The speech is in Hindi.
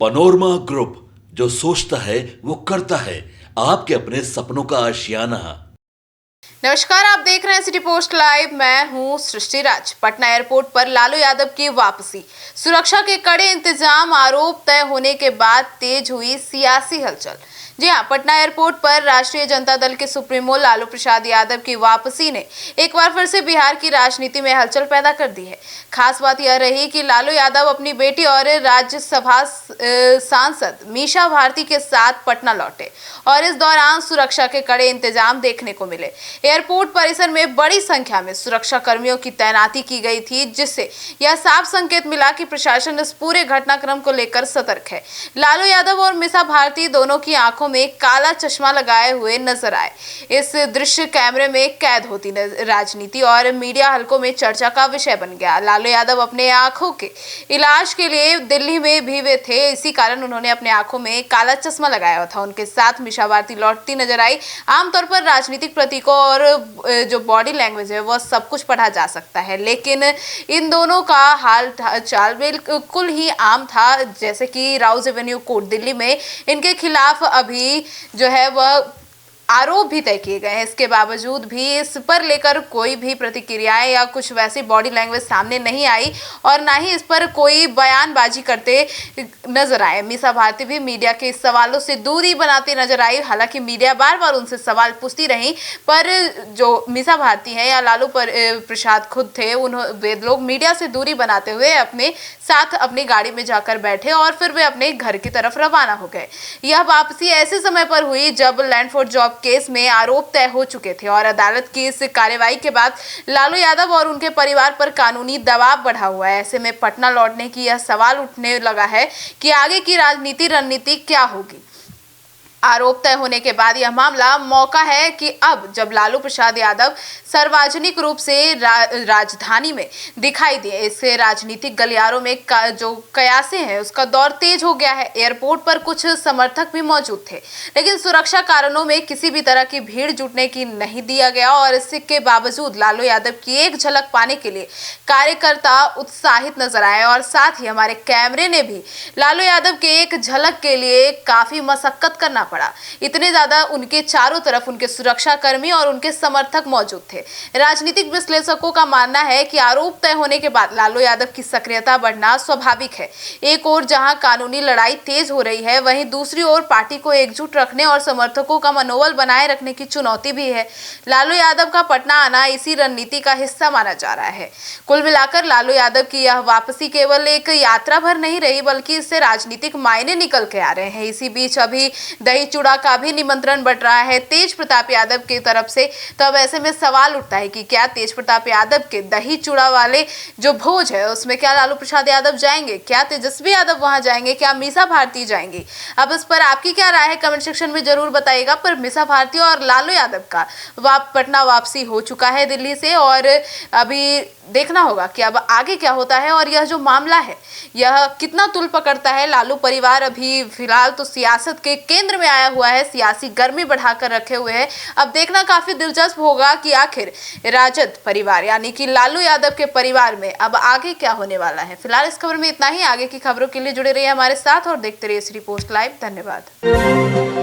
पनोरमा ग्रुप, जो सोचता है वो करता है। आपके अपने सपनों का आशियाना। नमस्कार, आप देख रहे हैं सिटी पोस्ट लाइव। मैं हूं सृष्टि राज। पटना एयरपोर्ट पर लालू यादव की वापसी, सुरक्षा के कड़े इंतजाम, आरोप तय होने के बाद तेज हुई सियासी हलचल। जी हां, पटना एयरपोर्ट पर राष्ट्रीय जनता दल के सुप्रीमो लालू प्रसाद यादव की वापसी ने एक बार फिर से बिहार की राजनीति में हलचल पैदा कर दी है। खास बात यह रही कि लालू यादव अपनी बेटी और राज्यसभा सांसद मीसा भारती के साथ पटना लौटे और इस दौरान सुरक्षा के कड़े इंतजाम देखने को मिले। एयरपोर्ट परिसर में बड़ी संख्या में सुरक्षा कर्मियों की तैनाती की गई थी, जिससे यह साफ संकेत मिला कि प्रशासन इस पूरे घटनाक्रम को लेकर सतर्क है। लालू यादव और मीसा भारती दोनों की आंखों में काला चश्मा लगाए हुए नजर आए। इस दृश्य कैमरे में कैद होती राजनीति और मीडिया हलकों में चर्चा का विषय बन गया। लालू यादव अपने आंखों के इलाज के लिए दिल्ली में भी वे थे, इसी कारण उन्होंने अपने आंखों में काला चश्मा लगाया था। उनके साथ मीसा भारती लौटती नजर आई। आमतौर पर राजनीतिक प्रतीकों और जो बॉडी लैंग्वेज है वह सब कुछ पढ़ा जा सकता है, लेकिन इन दोनों का हाल चाल बिल्कुल ही आम था। जैसे कि राउज एवेन्यू कोर्ट दिल्ली में इनके खिलाफ अभी जो है वह आरोप भी तय किए गए हैं। इसके बावजूद भी इस पर लेकर कोई भी प्रतिक्रियाएं या कुछ वैसी बॉडी लैंग्वेज सामने नहीं आई और ना ही इस पर कोई बयानबाजी करते नजर आए। मीसा भारती भी मीडिया के सवालों से दूरी बनाती नजर आई। हालांकि मीडिया बार बार उनसे सवाल पूछती रही, पर जो मीसा भारती है या लालू प्रसाद खुद थे, वे लोग मीडिया से दूरी बनाते हुए अपने साथ अपनी गाड़ी में जाकर बैठे और फिर वे अपने घर की तरफ रवाना हो गए। यह वापसी ऐसे समय पर हुई जब लैंड फोर्स जॉब केस में आरोप तय हो चुके थे और अदालत की इस कार्रवाई के बाद लालू यादव और उनके परिवार पर कानूनी दबाव बढ़ा हुआ है। ऐसे में पटना लौटने की यह सवाल उठने लगा है कि आगे की राजनीति रणनीति क्या होगी। आरोप तय होने के बाद यह मामला मौका है कि अब जब लालू प्रसाद यादव सार्वजनिक रूप से राजधानी में दिखाई दिए, इससे राजनीतिक गलियारों में जो कयासे हैं उसका दौर तेज हो गया है। एयरपोर्ट पर कुछ समर्थक भी मौजूद थे, लेकिन सुरक्षा कारणों में किसी भी तरह की भीड़ जुटने की नहीं दिया गया और इसके बावजूद लालू यादव की एक झलक पाने के लिए कार्यकर्ता उत्साहित नजर आए और साथ ही हमारे कैमरे ने भी लालू यादव के एक झलक के लिए काफी मशक्कत करना पड़ा। इतने ज्यादा उनके चारों तरफ उनके सुरक्षा कर्मी और उनके समर्थक मौजूद थे। राजनीतिक विश्लेषकों का मानना है कि आरोप तय होने के बाद लालू यादव की सक्रियता बढ़ना स्वाभाविक है। एक ओर जहां कानूनी लड़ाई तेज हो रही है, वहीं दूसरी ओर पार्टी को एकजुट रखने और समर्थकों का मनोबल बनाए रखने की चुनौती भी है। लालू यादव का पटना आना इसी रणनीति का हिस्सा माना जा रहा है। कुल मिलाकर लालू यादव की यह वापसी केवल एक यात्रा भर नहीं रही, बल्कि इससे राजनीतिक मायने निकल के आ रहे हैं। इसी बीच अभी दही चूड़ा का भी निमंत्रण बढ़ रहा है तेज प्रताप यादव की तरफ से। तो अब ऐसे में सवाल उठता है कि क्या तेज प्रताप यादव के दही चूड़ा वाले जो भोज है उसमें क्या लालू प्रसाद यादव जाएंगे, क्या तेजस्वी यादव वहां जाएंगे, क्या मीसा भारती जाएंगी? अब इस पर आपकी क्या राय है कमेंट सेक्शन में जरूर बताइएगा। पर मीसा भारती और लालू यादव का पटना वापसी हो चुका है दिल्ली से और अभी देखना होगा कि अब आगे क्या होता है और यह जो मामला है यह कितना तुल पकड़ता है। लालू परिवार अभी फिलहाल तो सियासत के केंद्र में आया हुआ है, सियासी गर्मी बढ़ाकर रखे हुए है। अब देखना काफी दिलचस्प होगा कि आखिर राजद परिवार यानी कि लालू यादव के परिवार में अब आगे क्या होने वाला है। फिलहाल इस खबर में इतना ही। आगे की खबरों के लिए जुड़े रहिए हमारे साथ और देखते रहिए सिटी पोस्ट लाइव। धन्यवाद।